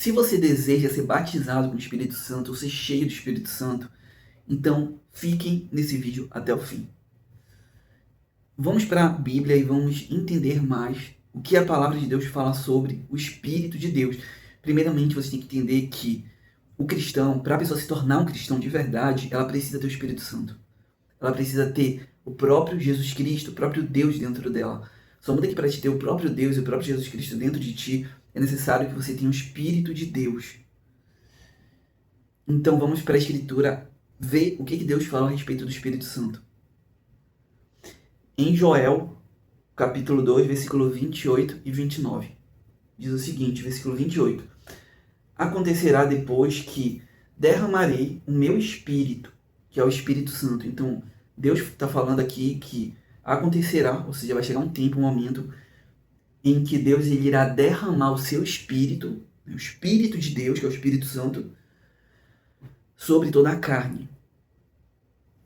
Se você deseja ser batizado com o Espírito Santo ou ser cheio do Espírito Santo, então fiquem nesse vídeo até o fim. Vamos para a Bíblia e vamos entender mais o que a palavra de Deus fala sobre o Espírito de Deus. Primeiramente, você tem que entender que o cristão, para a pessoa se tornar um cristão de verdade, ela precisa ter o Espírito Santo. Ela precisa ter o próprio Jesus Cristo, o próprio Deus dentro dela. Só muda que para te ter o próprio Deus e o próprio Jesus Cristo dentro de ti, é necessário que você tenha o Espírito de Deus. Então vamos para a Escritura ver o que Deus fala a respeito do Espírito Santo. Em Joel, capítulo 2, versículo 28 e 29. Diz o seguinte, versículo 28. Acontecerá depois que derramarei o meu Espírito, que é o Espírito Santo. Então, Deus está falando aqui que acontecerá, ou seja, vai chegar um tempo, um momento, em que Deus ele irá derramar o seu Espírito, o Espírito de Deus, que é o Espírito Santo, sobre toda a carne.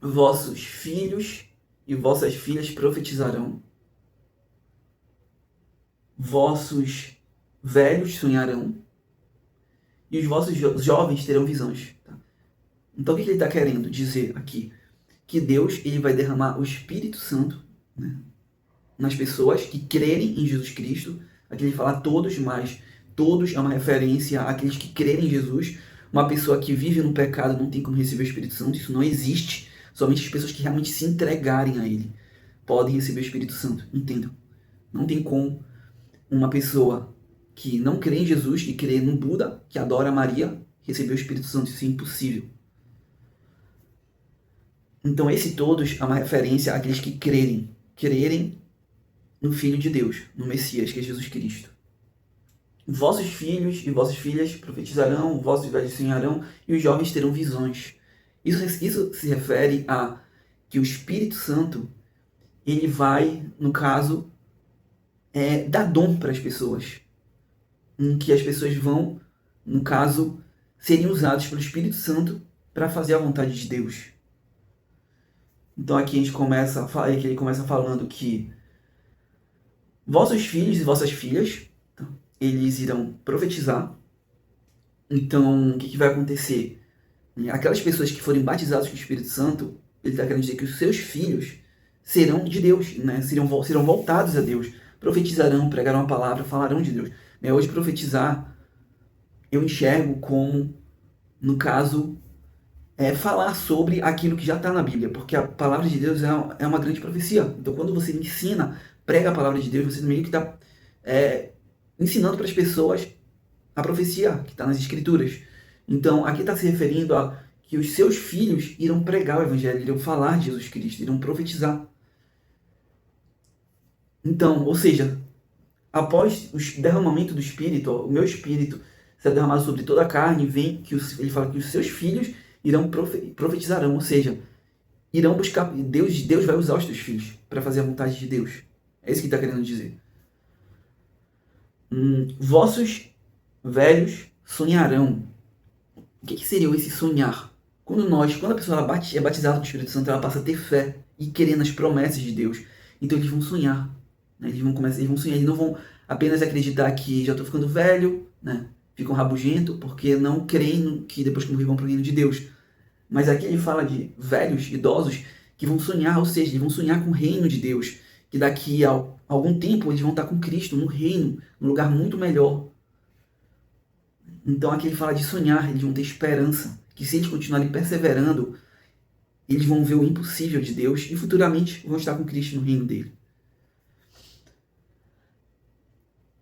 Vossos filhos e vossas filhas profetizarão. Vossos velhos sonharão. E os vossos jovens terão visões. Tá? Então o que ele está querendo dizer aqui? Que Deus ele vai derramar o Espírito Santo, né, nas pessoas que crerem em Jesus Cristo. Aqui ele fala todos, mas todos é uma referência àqueles que crerem em Jesus. Uma pessoa que vive no pecado não tem como receber o Espírito Santo, isso não existe. Somente as pessoas que realmente se entregarem a Ele podem receber o Espírito Santo, entendam? Não tem como uma pessoa que não crê em Jesus, que crê no Buda, que adora Maria, receber o Espírito Santo, isso é impossível. Então esse todos é uma referência àqueles que crerem no Filho de Deus, no Messias, que é Jesus Cristo. Vossos filhos e vossas filhas profetizarão, vossos velhos sonharão e os jovens terão visões. Isso se refere a que o Espírito Santo ele vai, no caso, dar dom para as pessoas. Em que as pessoas vão, no caso, serem usadas pelo Espírito Santo para fazer a vontade de Deus. Então aqui ele começa falando que vossos filhos e vossas filhas, eles irão profetizar. Então, o que vai acontecer? Aquelas pessoas que forem batizadas com o Espírito Santo, ele está querendo dizer que os seus filhos serão de Deus, né? serão voltados a Deus. Profetizarão, pregarão a palavra, falarão de Deus. Hoje, profetizar, eu enxergo como, no caso, falar sobre aquilo que já está na Bíblia, porque a palavra de Deus é uma grande profecia. Então, quando você ensina, prega a palavra de Deus, você meio que está ensinando para as pessoas a profecia que está nas Escrituras. Então, aqui está se referindo a que os seus filhos irão pregar o Evangelho, irão falar de Jesus Cristo, irão profetizar. Então, ou seja, após o derramamento do Espírito, o meu Espírito será derramado sobre toda a carne, ele fala que os seus filhos irão profetizarão, ou seja, irão buscar, Deus vai usar os teus filhos para fazer a vontade de Deus. É isso que está querendo dizer. Vossos velhos sonharão. O que seria esse sonhar? Quando a pessoa é batizada com o Espírito Santo, ela passa a ter fé e crer nas promessas de Deus. Então eles vão sonhar. Né? Eles vão sonhar. Eles não vão apenas acreditar que já estou ficando velho, né? Ficam rabugento porque não creem que depois que morrer vão para o reino de Deus. Mas aqui ele fala de velhos, idosos, que vão sonhar, ou seja, eles vão sonhar com o reino de Deus. Que daqui a algum tempo eles vão estar com Cristo no reino, num lugar muito melhor. Então aqui ele fala de sonhar, eles vão ter esperança, que se eles continuarem perseverando, eles vão ver o impossível de Deus e futuramente vão estar com Cristo no reino dele.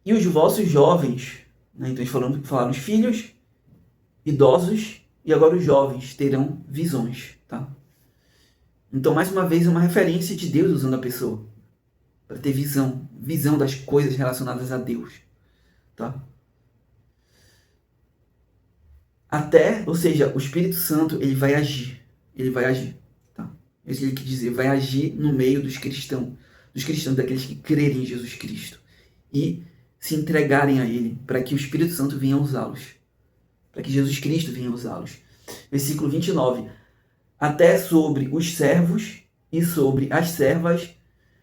E os vossos jovens, né? Então eles falaram os filhos, idosos e agora os jovens terão visões. Tá? Então mais uma vez é uma referência de Deus usando a pessoa para ter visão das coisas relacionadas a Deus. Tá? Ou seja, o Espírito Santo ele vai agir, tá? É isso que ele quer dizer, vai agir no meio dos cristãos, daqueles que crerem em Jesus Cristo e se entregarem a Ele, para que o Espírito Santo venha usá-los, para que Jesus Cristo venha usá-los. Versículo 29, até sobre os servos e sobre as servas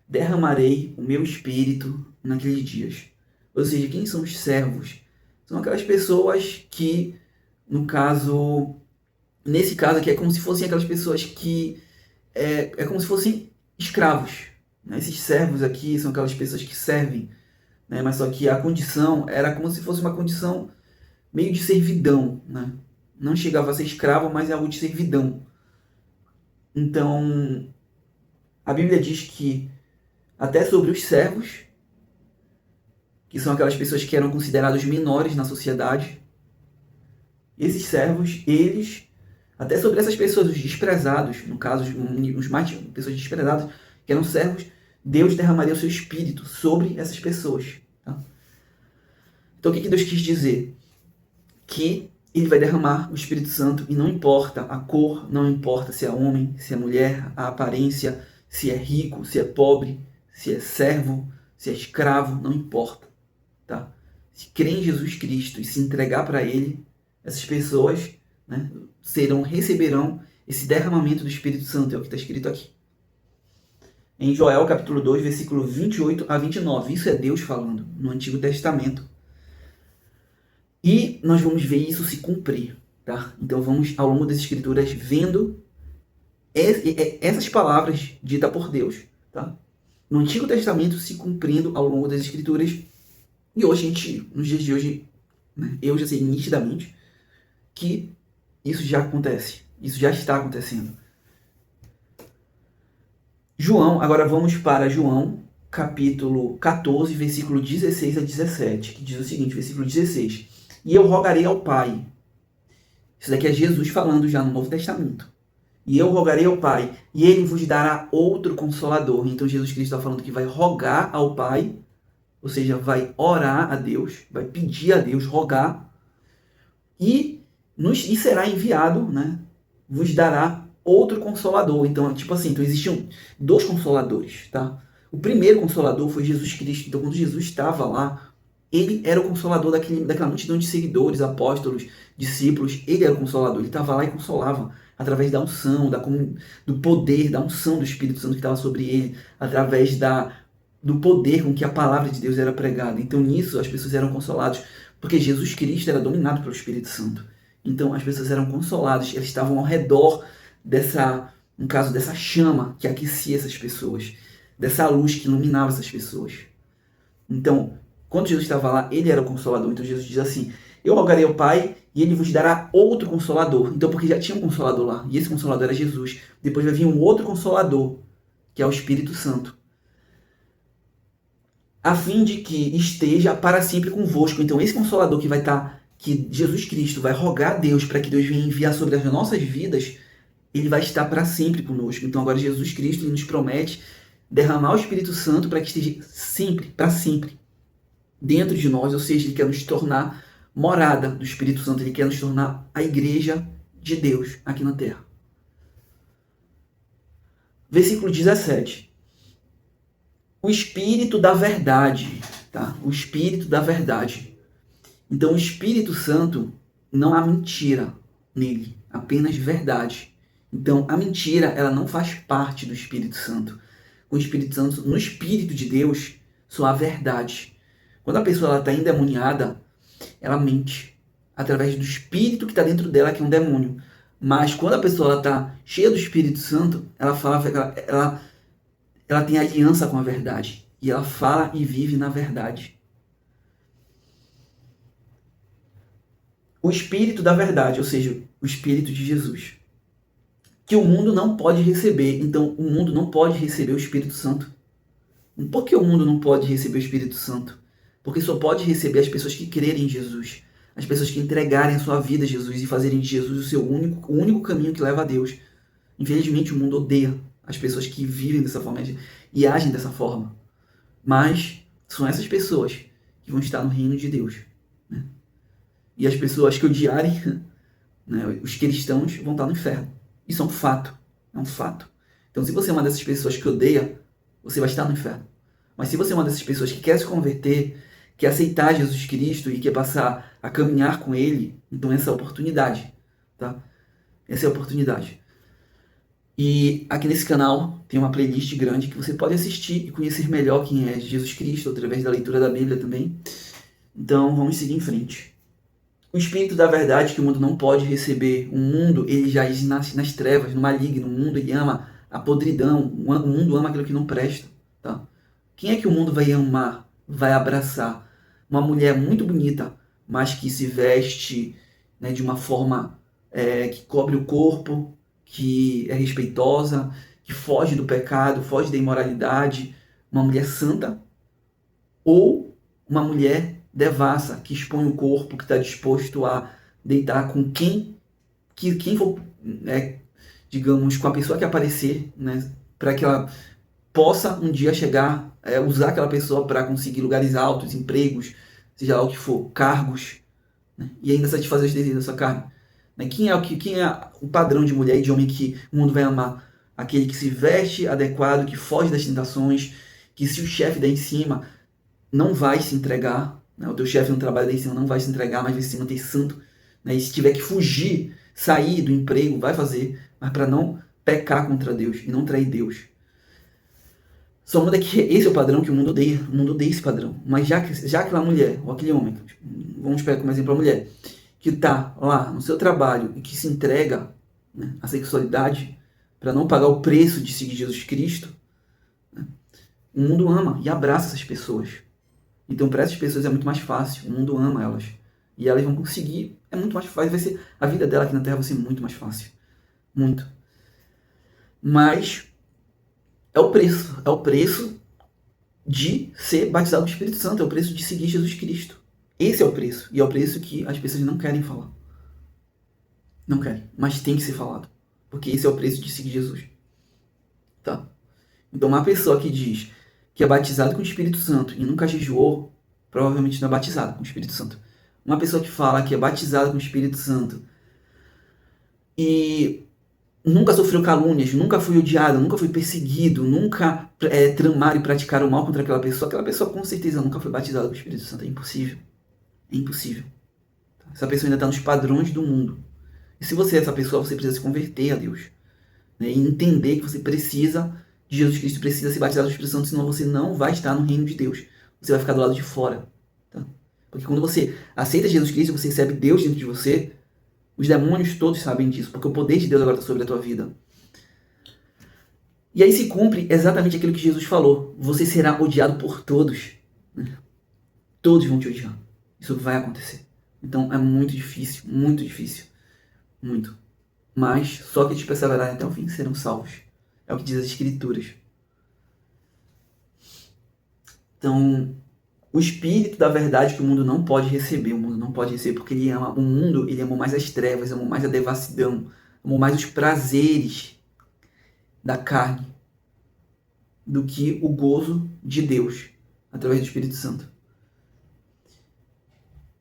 derramarei o meu Espírito naqueles dias. Ou seja, quem são os servos? São aquelas pessoas que, no caso, nesse caso aqui, é como se fossem aquelas pessoas que é como se fossem escravos, né? Esses servos aqui são aquelas pessoas que servem, né? Mas só que a condição era como se fosse uma condição meio de servidão, né? Não chegava a ser escravo, mas é algo de servidão. Então, a Bíblia diz que até sobre os servos, que são aquelas pessoas que eram considerados menores na sociedade, esses servos, eles, até sobre essas pessoas, os desprezados, no caso, os mais pessoas desprezadas, que eram servos, Deus derramaria o seu espírito sobre essas pessoas. Tá? Então, o que Deus quis dizer? Que ele vai derramar o Espírito Santo e não importa a cor, não importa se é homem, se é mulher, a aparência, se é rico, se é pobre, se é servo, se é escravo, não importa. Tá? Se crer em Jesus Cristo e se entregar para Ele, essas pessoas, né, receberão esse derramamento do Espírito Santo, é o que está escrito aqui. Em Joel capítulo 2, versículo 28 a 29. Isso é Deus falando no Antigo Testamento. E nós vamos ver isso se cumprir. Tá? Então vamos, ao longo das Escrituras, vendo essas palavras ditas por Deus. Tá? No Antigo Testamento se cumprindo ao longo das Escrituras. E hoje, nos dias de hoje, né, eu já sei nitidamente que isso já acontece. Isso já está acontecendo. João, agora vamos para João, capítulo 14, versículo 16 a 17, que diz o seguinte, versículo 16. E eu rogarei ao Pai. Isso daqui é Jesus falando já no Novo Testamento. E eu rogarei ao Pai, e Ele vos dará outro Consolador. Então Jesus Cristo está falando que vai rogar ao Pai, ou seja, vai orar a Deus, vai pedir a Deus, rogar, e será enviado, né? Vos dará outro Consolador. Então, tipo assim, então existiam dois Consoladores, tá? O primeiro Consolador foi Jesus Cristo. Então, quando Jesus estava lá, ele era o Consolador daquela multidão de seguidores, apóstolos, discípulos. Ele era o Consolador. Ele estava lá e consolava através da unção, do poder, da unção do Espírito Santo que estava sobre ele, através do poder com que a palavra de Deus era pregada. Então, nisso, as pessoas eram consoladas, porque Jesus Cristo era dominado pelo Espírito Santo. Então, as pessoas eram consoladas, eles estavam ao redor no caso, dessa chama que aquecia essas pessoas, dessa luz que iluminava essas pessoas. Então, quando Jesus estava lá, ele era o Consolador. Então, Jesus diz assim, eu rogarei ao Pai e ele vos dará outro Consolador. Então, porque já tinha um Consolador lá, e esse Consolador era Jesus. Depois vai vir um outro Consolador, que é o Espírito Santo, a fim de que esteja para sempre convosco. Então, esse Consolador que Jesus Cristo vai rogar a Deus para que Deus venha enviar sobre as nossas vidas, ele vai estar para sempre conosco. Então, agora Jesus Cristo ele nos promete derramar o Espírito Santo para que esteja sempre, para sempre, dentro de nós. Ou seja, ele quer nos tornar morada do Espírito Santo. Ele quer nos tornar a igreja de Deus aqui na terra. Versículo 17. O Espírito da verdade, tá? O Espírito da verdade. Então, o Espírito Santo, não há mentira nele, apenas verdade. Então, a mentira, ela não faz parte do Espírito Santo. O Espírito Santo, no Espírito de Deus, só há verdade. Quando a pessoa está endemoniada, ela mente através do Espírito que está dentro dela, que é um demônio. Mas quando a pessoa está cheia do Espírito Santo, ela tem aliança com a verdade. E ela fala e vive na verdade. O Espírito da verdade, ou seja, o Espírito de Jesus, que o mundo não pode receber. Então, o mundo não pode receber o Espírito Santo. Por que o mundo não pode receber o Espírito Santo? Porque só pode receber as pessoas que crerem em Jesus, as pessoas que entregarem a sua vida a Jesus e fazerem de Jesus o seu único caminho que leva a Deus. Infelizmente, o mundo odeia as pessoas que vivem dessa forma e agem dessa forma. Mas são essas pessoas que vão estar no reino de Deus, né? E as pessoas que odiarem, né, os cristãos, vão estar no inferno. Isso é um fato. É um fato. Então, se você é uma dessas pessoas que odeia, você vai estar no inferno. Mas se você é uma dessas pessoas que quer se converter, quer aceitar Jesus Cristo e quer passar a caminhar com Ele, então essa é a oportunidade, tá? Essa é a oportunidade. E aqui nesse canal tem uma playlist grande que você pode assistir e conhecer melhor quem é Jesus Cristo, através da leitura da Bíblia também. Então, vamos seguir em frente. O Espírito da verdade que o mundo não pode receber. O mundo, ele já nasce nas trevas, no maligno. O mundo, ele ama a podridão. O mundo ama aquilo que não presta. Tá? Quem é que o mundo vai amar, vai abraçar? Uma mulher muito bonita, mas que se veste, né, de uma forma que cobre o corpo, que é respeitosa, que foge do pecado, foge da imoralidade. Uma mulher santa. Ou uma mulher devassa, que expõe o corpo, que está disposto a deitar com quem for, digamos, com a pessoa que aparecer, né, para que ela possa um dia chegar, usar aquela pessoa para conseguir lugares altos, empregos, seja lá o que for, cargos, né, e ainda satisfazer os desejos da sua carne. Né? Quem é o padrão de mulher e de homem que o mundo vai amar? Aquele que se veste adequado, que foge das tentações, que se o chefe der em cima, não vai se entregar, né? O teu chefe no trabalho lá em cima não vai se entregar, mas vai se manter santo, né? E se tiver que fugir, sair do emprego, vai fazer, mas para não pecar contra Deus e não trair Deus. Só muda que esse é o padrão que o mundo odeia esse padrão. Mas já aquela mulher, ou aquele homem, vamos pegar como exemplo a mulher, que está lá no seu trabalho e que se entrega, né, à sexualidade para não pagar o preço de seguir Jesus Cristo, né, o mundo ama e abraça essas pessoas. Então, para essas pessoas é muito mais fácil. O mundo ama elas. E elas vão conseguir. É muito mais fácil. Vai ser, a vida dela aqui na Terra vai ser muito mais fácil. Muito. Mas é o preço. É o preço de ser batizado com o Espírito Santo. É o preço de seguir Jesus Cristo. Esse é o preço. E é o preço que as pessoas não querem falar. Não querem. Mas tem que ser falado. Porque esse é o preço de seguir Jesus. Tá? Então, uma pessoa que diz que é batizado com o Espírito Santo e nunca jejuou, provavelmente não é batizado com o Espírito Santo. Uma pessoa que fala que é batizada com o Espírito Santo e nunca sofreu calúnias, nunca foi odiado, nunca foi perseguido, nunca tramaram e praticaram mal contra aquela pessoa com certeza nunca foi batizada com o Espírito Santo. É impossível. É impossível. Essa pessoa ainda está nos padrões do mundo. E se você é essa pessoa, você precisa se converter a Deus. Né? E entender que você precisa de Jesus Cristo, precisa ser batizado no Espírito Santo, senão você não vai estar no reino de Deus. Você vai ficar do lado de fora. Tá? Porque quando você aceita Jesus Cristo, você recebe Deus dentro de você, os demônios todos sabem disso, porque o poder de Deus agora está sobre a tua vida. E aí se cumpre exatamente aquilo que Jesus falou. Você será odiado por todos. Né? Todos vão te odiar. Isso vai acontecer. Então é muito difícil, muito difícil. Muito. Mas só que eles perseverarem até o fim serão salvos. É o que diz as Escrituras. Então, o Espírito da verdade que o mundo não pode receber. O mundo não pode receber porque ele ama o mundo, ele ama mais as trevas, ama mais a devassidão, ama mais os prazeres da carne do que o gozo de Deus através do Espírito Santo.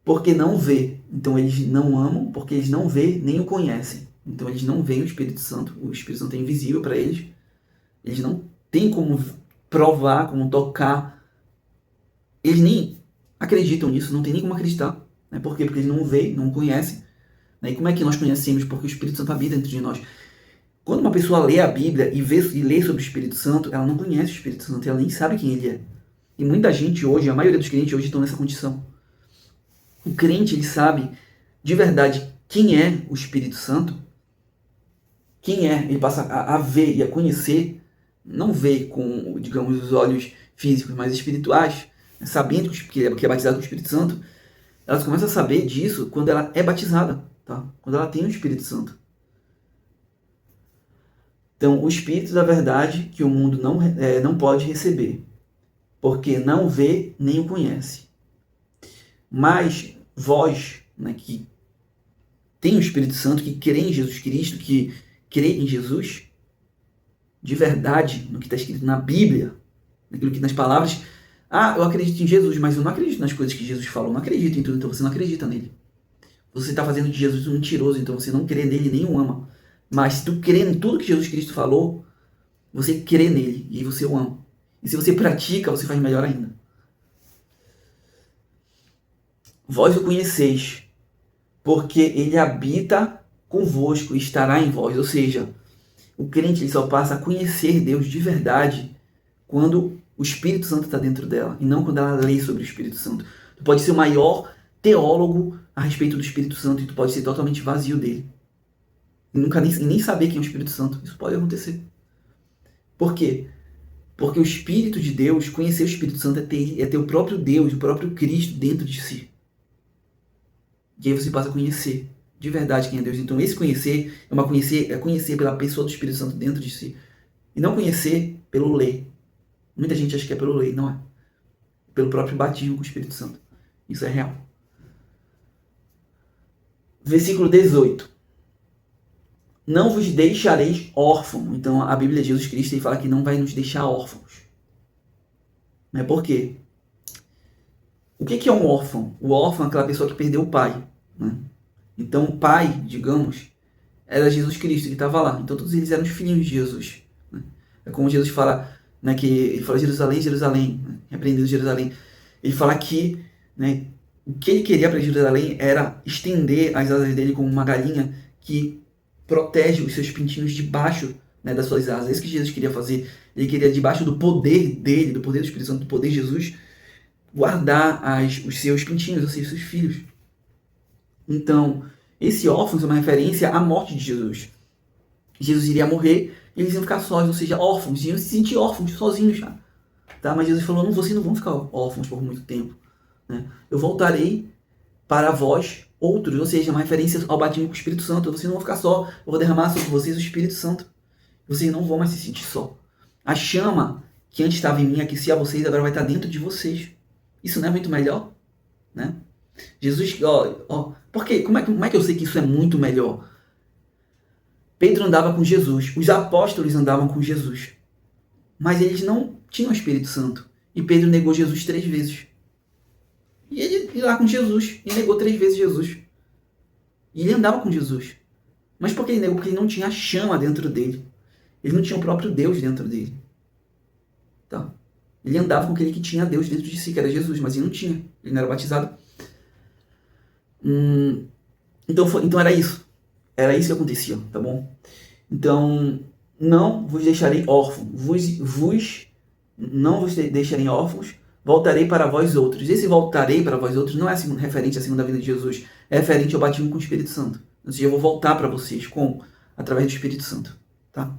Porque não vê. Então eles não amam porque eles não vê nem o conhecem. Então eles não veem o Espírito Santo. O Espírito Santo é invisível para eles. Eles não têm como provar, como tocar. Eles nem acreditam nisso, não tem nem como acreditar. Né? Por quê? Porque eles não veem, não conhecem. Né? E como é que nós conhecemos? Porque o Espírito Santo habita dentro de nós. Quando uma pessoa lê a Bíblia e lê sobre o Espírito Santo, ela não conhece o Espírito Santo, ela nem sabe quem ele é. E muita gente hoje, a maioria dos crentes hoje estão nessa condição. O crente, ele sabe de verdade quem é o Espírito Santo, quem é, ele passa a ver e a conhecer, não ver com, digamos, os olhos físicos, mas espirituais, sabendo que é batizado com o Espírito Santo, ela começa a saber disso quando ela é batizada, tá? Quando ela tem o Espírito Santo. Então, o Espírito da verdade que o mundo não pode receber, porque não vê nem o conhece. Mas vós, né, que tem o Espírito Santo, que crê em Jesus Cristo, que crê em Jesus, de verdade, no que está escrito na Bíblia, naquilo que nas palavras, eu acredito em Jesus, mas eu não acredito nas coisas que Jesus falou, não acredito em tudo, então você não acredita nele. Você está fazendo de Jesus um mentiroso, então você não crê nele nem o ama. Mas se tu crê em tudo que Jesus Cristo falou, você crê nele e você o ama. E se você pratica, você faz melhor ainda. Vós o conheceis, porque ele habita convosco e estará em vós. Ou seja, o crente ele só passa a conhecer Deus de verdade quando o Espírito Santo está dentro dela, e não quando ela lê sobre o Espírito Santo. Tu pode ser o maior teólogo a respeito do Espírito Santo e tu pode ser totalmente vazio dele. E nunca nem saber quem é o Espírito Santo. Isso pode acontecer. Por quê? Porque o Espírito de Deus, conhecer o Espírito Santo é ter o próprio Deus, o próprio Cristo dentro de si. E aí você passa a conhecer de verdade quem é Deus. Então esse conhecer é conhecer pela pessoa do Espírito Santo dentro de si. E não conhecer pelo ler. Muita gente acha que é pelo ler, não é. Pelo próprio batismo com o Espírito Santo. Isso é real. Versículo 18. Não vos deixareis órfãos. Então a Bíblia de Jesus Cristo ele fala que não vai nos deixar órfãos. Mas por quê? O que é um órfão? O órfão é aquela pessoa que perdeu o pai. Né? Então o pai, digamos, era Jesus Cristo, ele estava lá. Então todos eles eram os filhinhos de Jesus. Né? É como Jesus fala, né, que ele fala Jerusalém, Jerusalém, né? Repreendendo Jerusalém. Ele fala que, né, o que ele queria para Jerusalém era estender as asas dele como uma galinha que protege os seus pintinhos debaixo, né, das suas asas. É isso que Jesus queria fazer. Ele queria, debaixo do poder dele, do poder do Espírito Santo, do poder de Jesus, guardar os seus pintinhos, ou seja, os seus filhos. Então, esse órfão é uma referência à morte de Jesus. Jesus iria morrer e eles iam ficar sós, ou seja, órfãos, iam se sentir órfãos, sozinhos. Tá? Mas Jesus falou, não, vocês não vão ficar órfãos por muito tempo. Né? Eu voltarei para vós outros, ou seja, uma referência ao batismo com o Espírito Santo. Vocês não vão ficar só, eu vou derramar sobre vocês o Espírito Santo. Vocês não vão mais se sentir só. A chama que antes estava em mim, aquecia vocês, agora vai estar dentro de vocês. Isso não é muito melhor? Né? Jesus, por quê? Como é que eu sei que isso é muito melhor? Pedro andava com Jesus, os apóstolos andavam com Jesus, mas eles não tinham o Espírito Santo. E Pedro negou Jesus 3 vezes. E ele ia lá com Jesus e negou 3 vezes Jesus. E ele andava com Jesus. Mas por que ele negou? Porque ele não tinha a chama dentro dele. Ele não tinha o próprio Deus dentro dele. Tá? Ele andava com aquele que tinha Deus dentro de si, que era Jesus, mas ele não tinha. Ele não era batizado. Então era isso. Era isso que acontecia, tá bom? Então, não vos deixarei órfãos. Não vos deixarei órfãos. Voltarei para vós outros. Esse voltarei para vós outros não é referente à segunda vinda de Jesus. É referente ao batismo com o Espírito Santo. Ou seja, eu vou voltar para vocês através do Espírito Santo. Tá?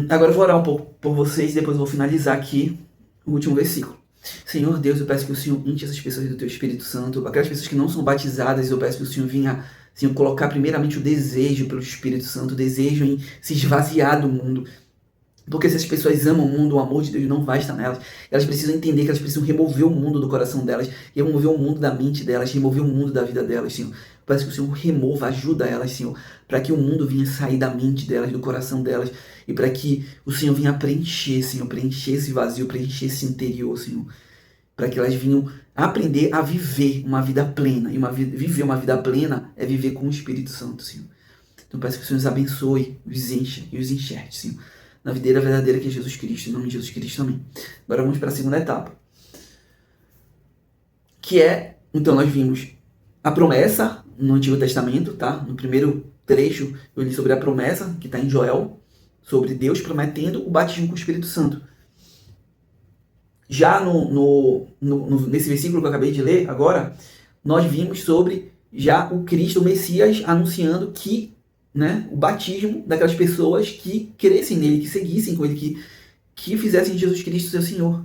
Agora eu vou orar um pouco por vocês e depois eu vou finalizar aqui o último versículo. Senhor Deus, eu peço que o Senhor enche essas pessoas do Teu Espírito Santo. Aquelas pessoas que não são batizadas, eu peço que o Senhor venha, Senhor, colocar primeiramente o desejo pelo Espírito Santo, o desejo em se esvaziar do mundo. Porque se as pessoas amam o mundo, o amor de Deus não vai estar nelas. Elas precisam entender que elas precisam remover o mundo do coração delas, remover o mundo da mente delas, remover o mundo da vida delas, Senhor. Peço que o Senhor remova, ajuda elas, Senhor, para que o mundo venha sair da mente delas, do coração delas, e para que o Senhor venha preencher, Senhor, preencher esse vazio, preencher esse interior, Senhor, para que elas venham aprender a viver uma vida plena. E viver uma vida plena é viver com o Espírito Santo, Senhor. Então peço que o Senhor os abençoe, os encha e os enxerte, Senhor, na videira verdadeira que é Jesus Cristo, em nome de Jesus Cristo, amém. Agora vamos para a segunda etapa, que é, então nós vimos a promessa no Antigo Testamento, tá? No primeiro trecho eu li sobre a promessa, que está em Joel, sobre Deus prometendo o batismo com o Espírito Santo. Já nesse versículo que eu acabei de ler agora, nós vimos sobre já o Cristo, o Messias, anunciando que, né, o batismo daquelas pessoas que crescem nele, que seguissem com ele, que fizessem Jesus Cristo seu Senhor.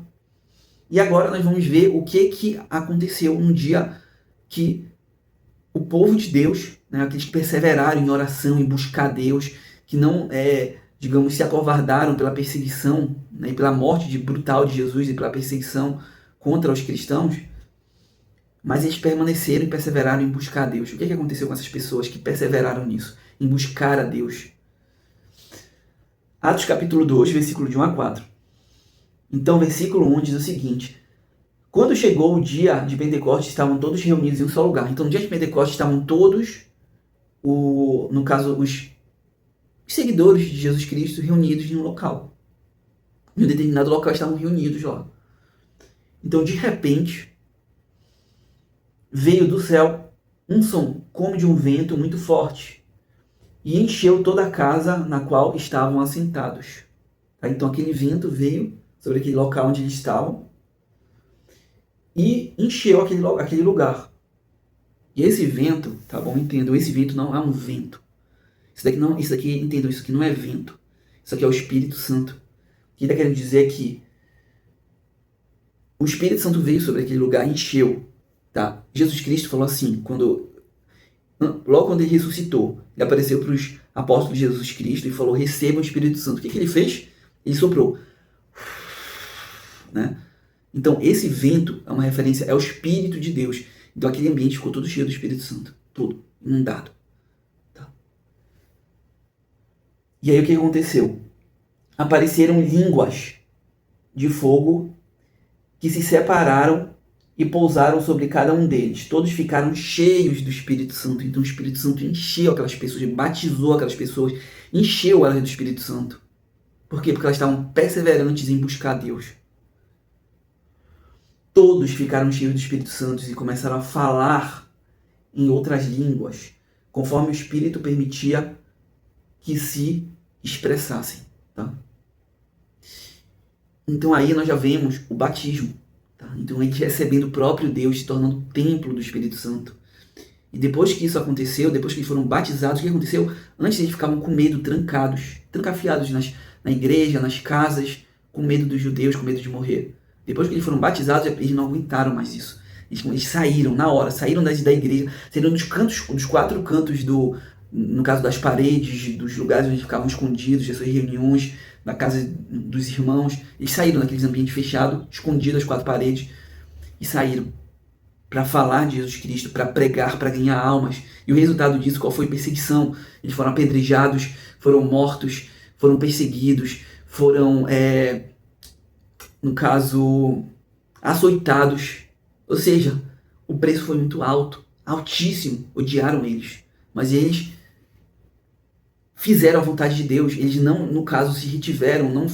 E agora nós vamos ver o que aconteceu no dia que o povo de Deus, né, aqueles que perseveraram em oração, em buscar Deus, que não, digamos, se acovardaram pela perseguição, né, e pela morte brutal de Jesus e pela perseguição contra os cristãos, mas eles permaneceram e perseveraram em buscar Deus. O que aconteceu com essas pessoas que perseveraram nisso? Em buscar a Deus? Atos capítulo 2, versículo de 1 a 4. Então, versículo 1 diz o seguinte: quando chegou o dia de Pentecostes, estavam todos reunidos em um só lugar. Então, no dia de Pentecostes estavam todos, no caso, os seguidores de Jesus Cristo reunidos em um local. Em um determinado local estavam reunidos lá. Então, de repente, veio do céu um som, como de um vento muito forte, e encheu toda a casa na qual estavam assentados. Então aquele vento veio sobre aquele local onde eles estavam, e encheu aquele lugar. E esse vento, tá bom? Entendam, esse vento não é um vento. Isso daqui, entendam, isso aqui não é vento. Isso aqui é o Espírito Santo. O que ele está querendo dizer é que o Espírito Santo veio sobre aquele lugar e encheu. Tá? Jesus Cristo falou assim, logo quando ele ressuscitou, ele apareceu para os apóstolos de Jesus Cristo e falou: recebam o Espírito Santo. O que ele fez? Ele soprou. Né? Então, esse vento é uma referência ao Espírito de Deus. Então, aquele ambiente ficou todo cheio do Espírito Santo. Tudo. Inundado. Tá? E aí, o que aconteceu? Apareceram línguas de fogo que se separaram e pousaram sobre cada um deles. Todos ficaram cheios do Espírito Santo. Então, o Espírito Santo encheu aquelas pessoas, batizou aquelas pessoas, encheu elas do Espírito Santo. Por quê? Porque elas estavam perseverantes em buscar Deus. Todos ficaram cheios do Espírito Santo e começaram a falar em outras línguas, conforme o Espírito permitia que se expressassem. Tá? Então aí nós já vemos o batismo. Tá? Então eles recebendo o próprio Deus, se tornando o templo do Espírito Santo. E depois que isso aconteceu, depois que eles foram batizados, o que aconteceu? Antes eles ficavam com medo, trancafiados na igreja, nas casas, com medo dos judeus, com medo de morrer. Depois que eles foram batizados, eles não aguentaram mais isso. Eles saíram na hora, saíram da igreja, saíram dos 4 cantos no caso das paredes, dos lugares onde ficavam escondidos, dessas reuniões, da casa dos irmãos. Eles saíram daqueles ambientes fechados, escondidos às 4 paredes, e saíram para falar de Jesus Cristo, para pregar, para ganhar almas. E o resultado disso, qual foi? Perseguição. Eles foram apedrejados, foram mortos, foram perseguidos, foram, no caso, açoitados. Ou seja, o preço foi muito alto, altíssimo. Odiaram eles. Mas eles fizeram a vontade de Deus. Eles não, no caso, se retiveram, não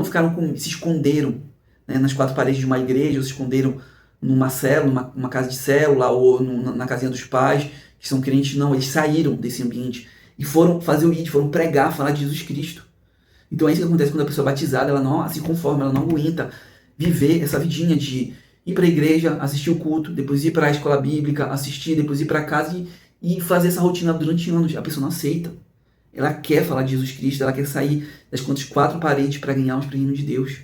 ficaram se esconderam, né, nas 4 paredes de uma igreja, ou se esconderam numa célula, numa casa de célula, ou na casinha dos pais, que são crentes. Não, eles saíram desse ambiente e foram fazer o ID, foram pregar, falar de Jesus Cristo. Então é isso que acontece quando a pessoa é batizada, ela não se conforma, ela não aguenta viver essa vidinha de ir para a igreja, assistir o culto, depois ir para a escola bíblica, assistir, depois ir para casa e fazer essa rotina durante anos. A pessoa não aceita. Ela quer falar de Jesus Cristo, ela quer sair das 4 paredes para ganhar os reinos de Deus.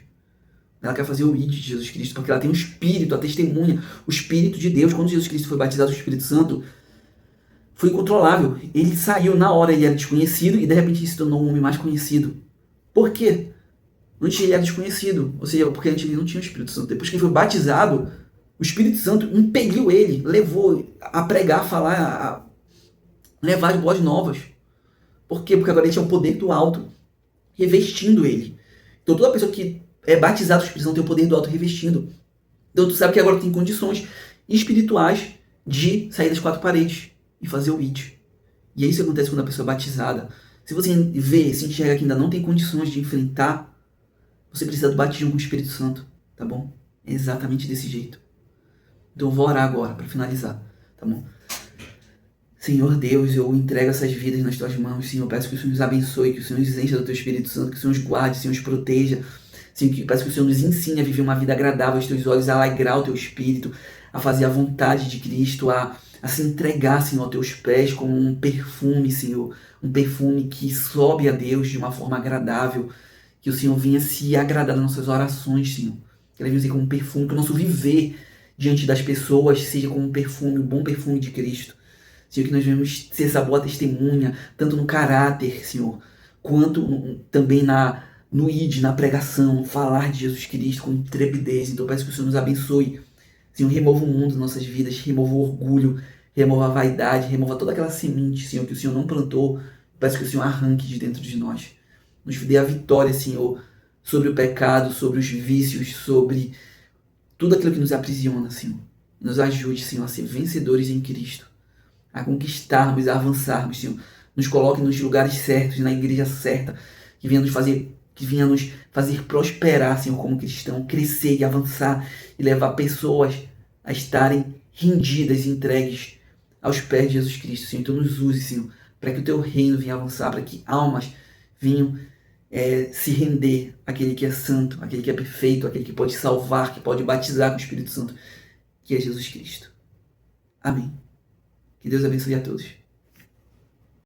Ela quer fazer o ID de Jesus Cristo, porque ela tem um Espírito, a testemunha, o Espírito de Deus. Quando Jesus Cristo foi batizado com o Espírito Santo, foi incontrolável. Ele saiu na hora, ele era desconhecido, e de repente ele se tornou um homem mais conhecido. Por quê? Antes ele era desconhecido, ou seja, porque antes ele não tinha o Espírito Santo. Depois que ele foi batizado, o Espírito Santo impeliu ele, levou a pregar, a falar, a levar as boas novas. Por quê? Porque agora ele tinha o poder do alto revestindo ele. Então toda pessoa que é batizada com o Espírito Santo tem o poder do alto revestindo. Então tu sabe que agora tem condições espirituais de sair das 4 paredes e fazer o ID. E é isso que acontece quando a pessoa é batizada. Se você vê, se enxerga que ainda não tem condições de enfrentar, você precisa do batismo com o Espírito Santo, tá bom? É exatamente desse jeito. Então eu vou orar agora para finalizar, tá bom? Senhor Deus, eu entrego essas vidas nas tuas mãos, Senhor. Eu peço que o Senhor nos abençoe, que o Senhor nos encha do teu Espírito Santo, que o Senhor nos guarde, que o Senhor nos proteja. Senhor, eu peço que o Senhor nos ensine a viver uma vida agradável aos teus olhos, a alegrar o teu Espírito, a fazer a vontade de Cristo, a se entregar, Senhor, aos teus pés como um perfume, Senhor. Um perfume que sobe a Deus de uma forma agradável. Que o Senhor venha se agradar das nossas orações, Senhor. Que ela venha ser como um perfume, que o nosso viver diante das pessoas seja como um perfume, um bom perfume de Cristo. Senhor, que nós venhamos ser essa boa testemunha, tanto no caráter, Senhor, quanto também no ID, na pregação, no falar de Jesus Cristo com intrepidez. Então eu peço que o Senhor nos abençoe. Senhor, remova o mundo das nossas vidas, remova o orgulho, remova a vaidade, remova toda aquela semente, Senhor, que o Senhor não plantou. Eu peço que o Senhor arranque de dentro de nós. Nos dê a vitória, Senhor, sobre o pecado, sobre os vícios, sobre tudo aquilo que nos aprisiona, Senhor. Nos ajude, Senhor, a ser vencedores em Cristo, a conquistarmos, a avançarmos, Senhor. Nos coloque nos lugares certos, na igreja certa, que venha nos fazer prosperar, Senhor, como cristão, crescer e avançar e levar pessoas a estarem rendidas e entregues aos pés de Jesus Cristo, Senhor. Então nos use, Senhor, para que o teu reino venha avançar, para que almas venham se render àquele que é santo, àquele que é perfeito, àquele que pode salvar, que pode batizar com o Espírito Santo, que é Jesus Cristo. Amém. Que Deus abençoe a todos.